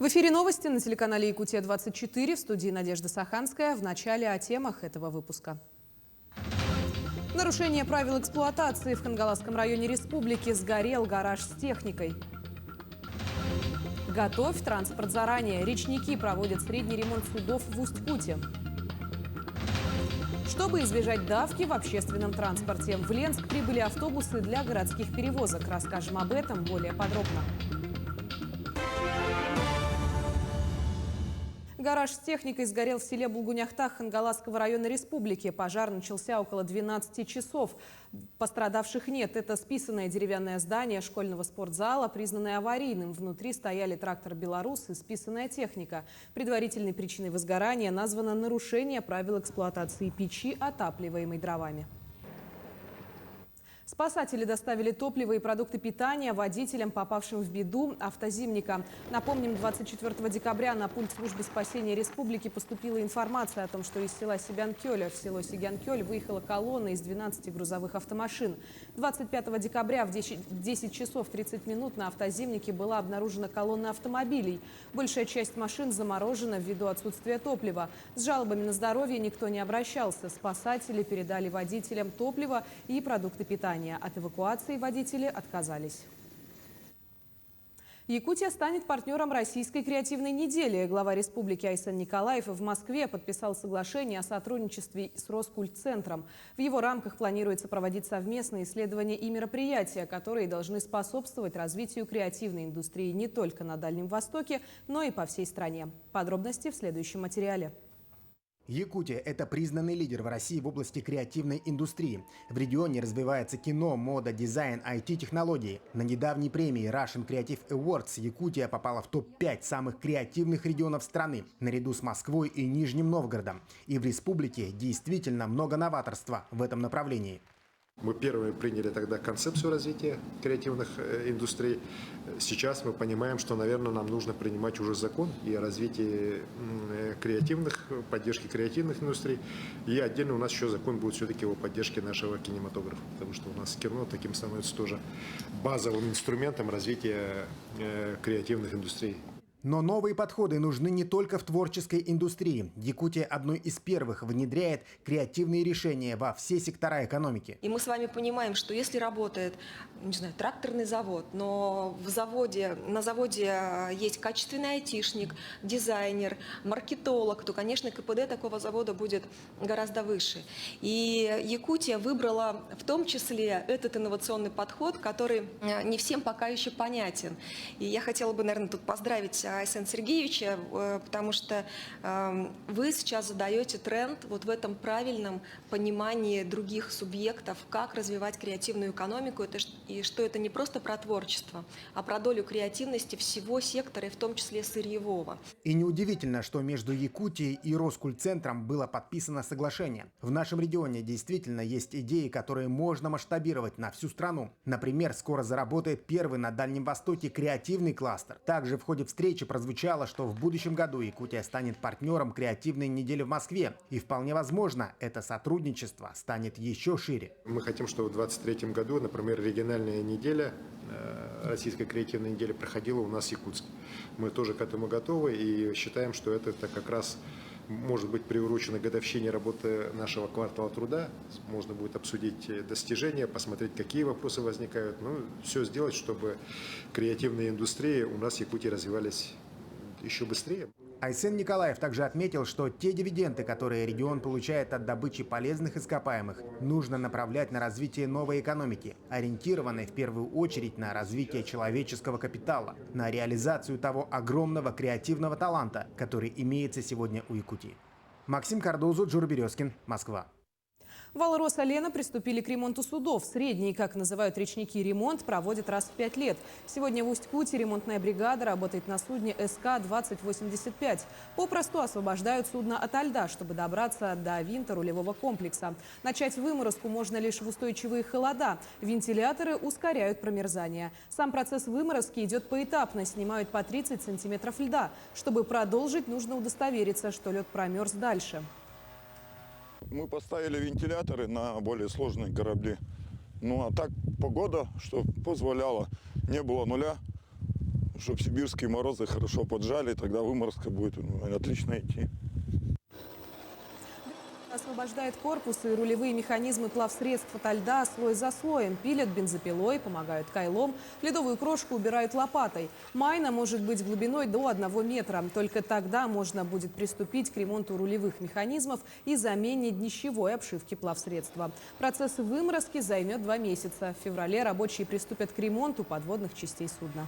В эфире новости на телеканале Якутия-24, в студии Надежда Саханская. В начале о темах этого выпуска. Нарушение правил эксплуатации в Хангаласском районе республики. Сгорел гараж с техникой. Готовь транспорт заранее. Речники проводят средний ремонт судов в Усть-Куте. Чтобы избежать давки в общественном транспорте, в Ленск прибыли автобусы для городских перевозок. Расскажем об этом более подробно. Гараж с техникой сгорел в селе Булгуняхтах Хангаласского района республики. Пожар начался около 12 часов. Пострадавших нет. Это списанное деревянное здание школьного спортзала, признанное аварийным. Внутри стояли трактор «Беларус» и списанная техника. Предварительной причиной возгорания названо нарушение правил эксплуатации печи, отапливаемой дровами. Спасатели доставили топливо и продукты питания водителям, попавшим в беду автозимника. Напомним, 24 декабря на пульт службы спасения республики поступила информация о том, что из села Сигянкёля в село Сигянкёль выехала колонна из 12 грузовых автомашин. 25 декабря в 10 часов 30 минут на автозимнике была обнаружена колонна автомобилей. Большая часть машин заморожена ввиду отсутствия топлива. С жалобами на здоровье никто не обращался. Спасатели передали водителям топливо и продукты питания. От эвакуации водители отказались. Якутия станет партнером Российской креативной недели. Глава республики Айсен Николаев в Москве подписал соглашение о сотрудничестве с Роскультцентром. В его рамках планируется проводить совместные исследования и мероприятия, которые должны способствовать развитию креативной индустрии не только на Дальнем Востоке, но и по всей стране. Подробности в следующем материале. Якутия – это признанный лидер в России в области креативной индустрии. В регионе развивается кино, мода, дизайн, IT-технологии. На недавней премии Russian Creative Awards Якутия попала в топ-5 самых креативных регионов страны, наряду с Москвой и Нижним Новгородом. И в республике действительно много новаторства в этом направлении. Мы первыми приняли тогда концепцию развития креативных индустрий. Сейчас мы понимаем, что, наверное, нам нужно принимать уже закон и о развитии поддержки креативных индустрий. И отдельно у нас еще закон будет все-таки о поддержке нашего кинематографа, потому что у нас кино таким становится тоже базовым инструментом развития креативных индустрий. Но новые подходы нужны не только в творческой индустрии. Якутия одной из первых внедряет креативные решения во все сектора экономики. И мы с вами понимаем, что если работает, не знаю, тракторный завод, но на заводе есть качественный айтишник, дизайнер, маркетолог, то, конечно, КПД такого завода будет гораздо выше. И Якутия выбрала в том числе этот инновационный подход, который не всем пока еще понятен. И я хотела бы, наверное, тут поздравить Айсена Сергеевича, потому что вы сейчас задаете тренд вот в этом правильном понимании других субъектов, как развивать креативную экономику, и что это не просто про творчество, а про долю креативности всего сектора, и в том числе сырьевого. И неудивительно, что между Якутией и Роскультцентром было подписано соглашение. В нашем регионе действительно есть идеи, которые можно масштабировать на всю страну. Например, скоро заработает первый на Дальнем Востоке креативный кластер. Также в ходе встречи прозвучало, что в будущем году Якутия станет партнером креативной недели в Москве. И вполне возможно, это сотрудничество станет еще шире. Мы хотим, чтобы в 2023 году, например, региональная неделя, Российская креативная неделя проходила у нас в Якутске. Мы тоже к этому готовы и считаем, что это как раз может быть приурочено к годовщине работы нашего квартала труда. Можно будет обсудить достижения, посмотреть, какие вопросы возникают. Ну, все сделать, чтобы креативные индустрии у нас в Якутии развивались еще быстрее. Айсен Николаев также отметил, что те дивиденды, которые регион получает от добычи полезных ископаемых, нужно направлять на развитие новой экономики, ориентированной в первую очередь на развитие человеческого капитала, на реализацию того огромного креативного таланта, который имеется сегодня у Якутии. Максим Кардозу, Джур Березкин, Москва. В Алрос-Алена приступили к ремонту судов. Средний, как называют речники, ремонт проводят раз в 5 лет. Сегодня в Усть-Куте ремонтная бригада работает на судне СК-2085. Попросту освобождают судно ото льда, чтобы добраться до винта рулевого комплекса. Начать выморозку можно лишь в устойчивые холода. Вентиляторы ускоряют промерзание. Сам процесс выморозки идет поэтапно. Снимают по 30 сантиметров льда. Чтобы продолжить, нужно удостовериться, что лед промерз дальше. Мы поставили вентиляторы на более сложные корабли. Ну а так погода, что позволяла, не было нуля. чтобы сибирские морозы хорошо поджали, тогда выморозка будет отлично идти. Освобождает корпус и рулевые механизмы плавсредств ото льда слой за слоем. Пилят бензопилой, помогают кайлом, ледовую крошку убирают лопатой. Майна может быть глубиной до 1 метра. Только тогда можно будет приступить к ремонту рулевых механизмов и замене днищевой обшивки плавсредства. Процесс выморозки займет 2 месяца. В феврале рабочие приступят к ремонту подводных частей судна.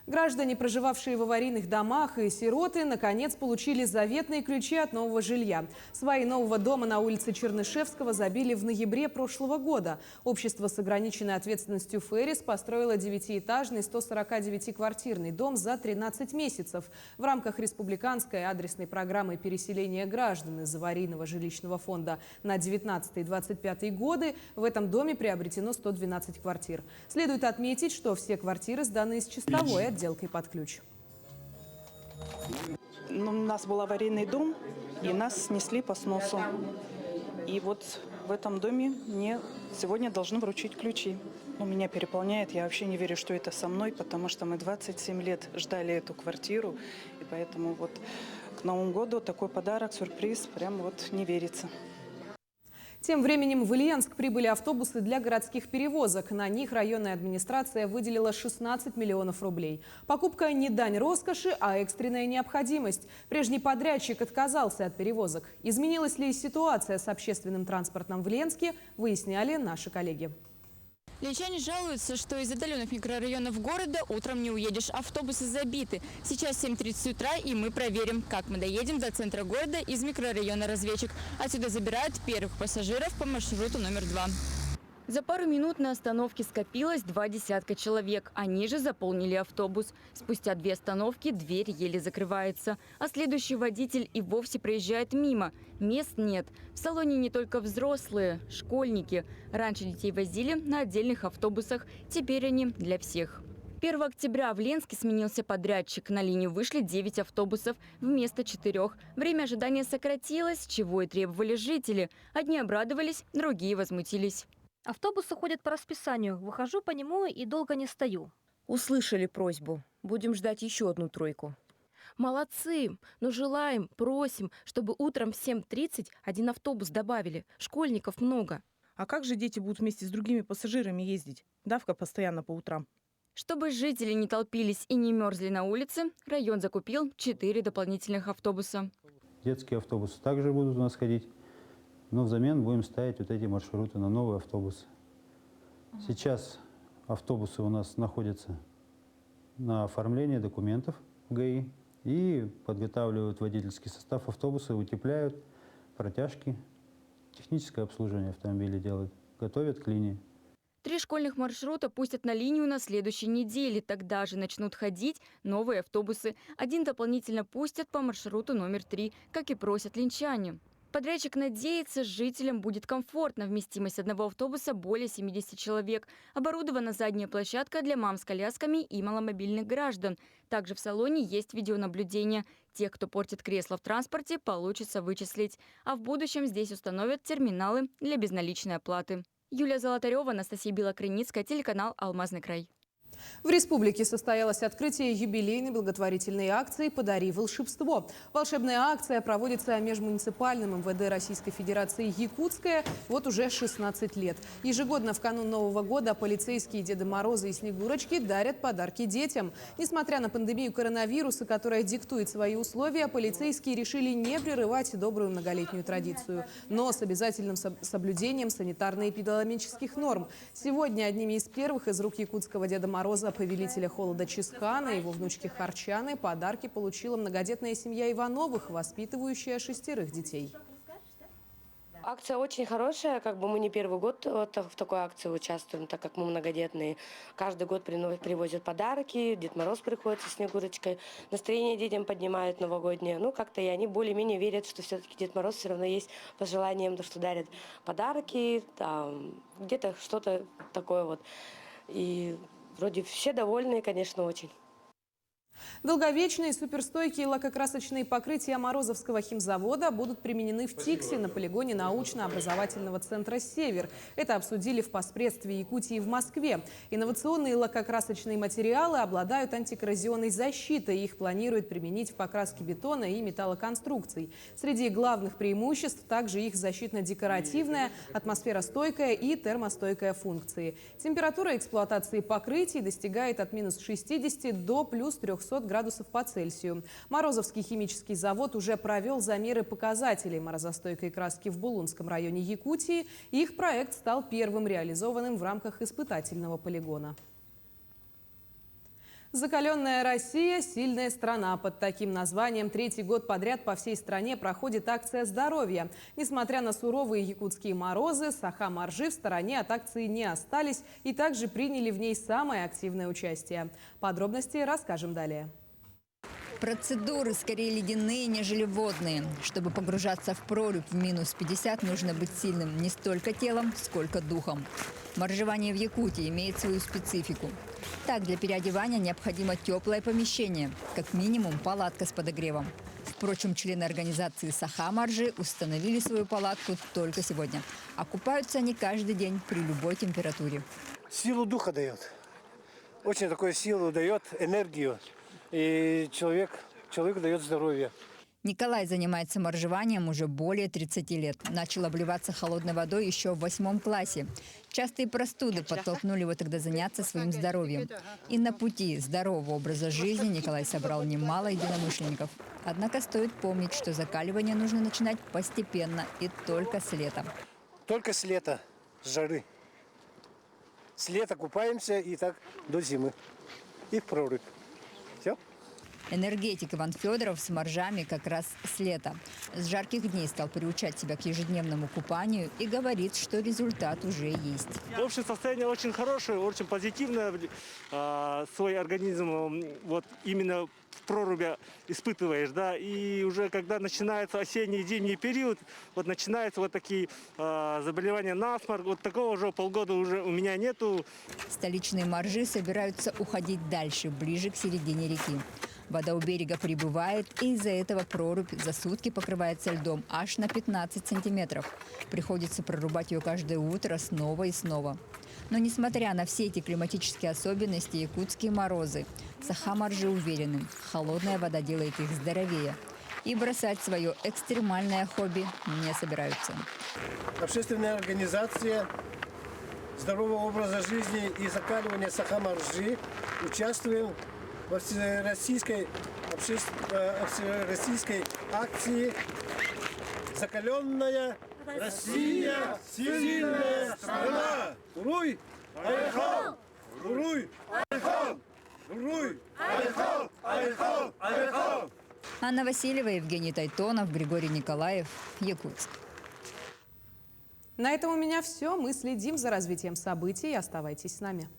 Граждане, проживавшие в аварийных домах, и сироты, наконец получили заветные ключи от нового жилья. Свои нового дома на улице Чернышевского забили в ноябре прошлого года. Общество с ограниченной ответственностью «Феррис» построило 9-этажный 149-квартирный дом за 13 месяцев. В рамках республиканской адресной программы переселения граждан из аварийного жилищного фонда на 19-25 годы в этом доме приобретено 112 квартир. Следует отметить, что все квартиры сданы с чистовой отделкой под ключ. У нас был аварийный дом, и нас снесли по сносу. И вот в этом доме мне сегодня должны вручить ключи. Меня переполняет, я вообще не верю, что это со мной, потому что мы 27 лет ждали эту квартиру. И поэтому вот к Новому году такой подарок, сюрприз, прям вот не верится. Тем временем в Ильинск прибыли автобусы для городских перевозок. На них районная администрация выделила 16 миллионов рублей. Покупка не дань роскоши, а экстренная необходимость. Прежний подрядчик отказался от перевозок. Изменилась ли ситуация с общественным транспортом в Ленске, выясняли наши коллеги. Ленчане жалуются, что из отдаленных микрорайонов города утром не уедешь. Автобусы забиты. Сейчас 7:30 утра, и мы проверим, как мы доедем до центра города из микрорайона Разведчик. Отсюда забирают первых пассажиров по маршруту номер 2. За пару минут на остановке скопилось 20 человек. Они же заполнили автобус. Спустя 2 остановки дверь еле закрывается. А следующий водитель и вовсе проезжает мимо. Мест нет. В салоне не только взрослые, школьники. Раньше детей возили на отдельных автобусах. Теперь они для всех. 1 октября в Ленске сменился подрядчик. На линию вышли 9 автобусов вместо 4. Время ожидания сократилось, чего и требовали жители. Одни обрадовались, другие возмутились. Автобусы ходят по расписанию. Выхожу по нему и долго не стою. Услышали просьбу. Будем ждать еще одну тройку. Молодцы, но желаем, просим, чтобы утром в 7:30 один автобус добавили. Школьников много. А как же дети будут вместе с другими пассажирами ездить? Давка постоянно по утрам. Чтобы жители не толпились и не мерзли на улице, район закупил 4 дополнительных автобуса. Детские автобусы также будут у нас ходить. Но взамен будем ставить вот эти маршруты на новые автобусы. Сейчас автобусы у нас находятся на оформлении документов в ГАИ и подготавливают водительский состав автобуса, утепляют, протяжки, техническое обслуживание автомобилей делают, готовят к линии. 3 школьных маршрута пустят на линию на следующей неделе. Тогда же начнут ходить новые автобусы. Один дополнительно пустят по маршруту номер 3, как и просят ленчане. Подрядчик надеется, жителям будет комфортно. Вместимость одного автобуса более 70 человек. Оборудована задняя площадка для мам с колясками и маломобильных граждан. Также в салоне есть видеонаблюдение. Тех, кто портит кресла в транспорте, получится вычислить. А в будущем здесь установят терминалы для безналичной оплаты. Юлия Золотарева, Анастасия Белокрыницкая, телеканал «Алмазный край». В республике состоялось открытие юбилейной благотворительной акции «Подари волшебство». Волшебная акция проводится межмуниципальным МВД Российской Федерации «Якутская» вот уже 16 лет. Ежегодно в канун Нового года полицейские Деды Морозы и Снегурочки дарят подарки детям. Несмотря на пандемию коронавируса, которая диктует свои условия, полицейские решили не прерывать добрую многолетнюю традицию, но с обязательным соблюдением санитарно-эпидемиологических норм. Сегодня одними из первых из рук якутского Деда Мороза, повелителя холода Чискана, и его внучки Харчаны, подарки получила многодетная семья Ивановых, воспитывающая 6 детей. Акция очень хорошая, мы не первый год в такой акции участвуем, так как мы многодетные. Каждый год привозят подарки, Дед Мороз приходит со Снегурочкой, настроение детям поднимает новогоднее. Как-то и они более-менее верят, что все-таки Дед Мороз все равно есть пожеланием, что дарят подарки, где-то что-то такое вот. И вроде все довольны, конечно, очень. Долговечные суперстойкие лакокрасочные покрытия Морозовского химзавода будут применены в ТИКСе на полигоне научно-образовательного центра «Север». Это обсудили в Поспредстве Якутии в Москве. Инновационные лакокрасочные материалы обладают антикоррозионной защитой. Их планируют применить в покраске бетона и металлоконструкций. Среди главных преимуществ также их защитно-декоративная, атмосферостойкая и термостойкая функции. Температура эксплуатации покрытий достигает от минус 60 до плюс 300 градусов по Цельсию. Морозовский химический завод уже провел замеры показателей морозостойкой краски в Булунском районе Якутии. Их проект стал первым реализованным в рамках испытательного полигона. Закаленная Россия – сильная страна. Под таким названием третий год подряд по всей стране проходит акция здоровья. Несмотря на суровые якутские морозы, Саха-Моржи в стороне от акции не остались и также приняли в ней самое активное участие. Подробности расскажем далее. Процедуры скорее ледяные, нежели водные. Чтобы погружаться в прорубь в минус 50, нужно быть сильным не столько телом, сколько духом. Моржевание в Якутии имеет свою специфику. Так, для переодевания необходимо теплое помещение, как минимум палатка с подогревом. Впрочем, члены организации Саха-Моржи установили свою палатку только сегодня. Окупаются они каждый день при любой температуре. Силу духа дает. Очень такую силу дает, энергию. И человеку дает здоровье. Николай занимается моржеванием уже более 30 лет. Начал обливаться холодной водой еще в 8 классе. Частые простуды подтолкнули его тогда заняться своим здоровьем. И на пути здорового образа жизни Николай собрал немало единомышленников. Однако стоит помнить, что закаливание нужно начинать постепенно и только с лета. Только с лета, с жары. С лета купаемся и так до зимы. И в прорубь. Все. Энергетик Иван Федоров с моржами как раз с лета. С жарких дней стал приучать себя к ежедневному купанию и говорит, что результат уже есть. Общее состояние очень хорошее, очень позитивное. Свой организм вот именно в проруби испытываешь, да, и уже когда начинается осенний и зимний период, вот начинаются вот такие заболевания, насморк, вот такого уже полгода уже у меня нету. Столичные моржи собираются уходить дальше, ближе к середине реки. Вода у берега прибывает, и из-за этого прорубь за сутки покрывается льдом аж на 15 сантиметров. Приходится прорубать ее каждое утро снова и снова. Но несмотря на все эти климатические особенности, якутские морозы, Саха-Моржи уверены, холодная вода делает их здоровее. И бросать свое экстремальное хобби не собираются. Общественная организация здорового образа жизни и закаливания Саха-Моржи участвуем во всероссийской акции «Закаленная Россия – сильная страна». Уруй! Айхал! Уруй! Айхал! Уруй! Айхал! Айхал! Айхал! Анна Васильева, Евгений Тайтонов, Григорий Николаев, Якутск. На этом у меня все. Мы следим за развитием событий. Оставайтесь с нами.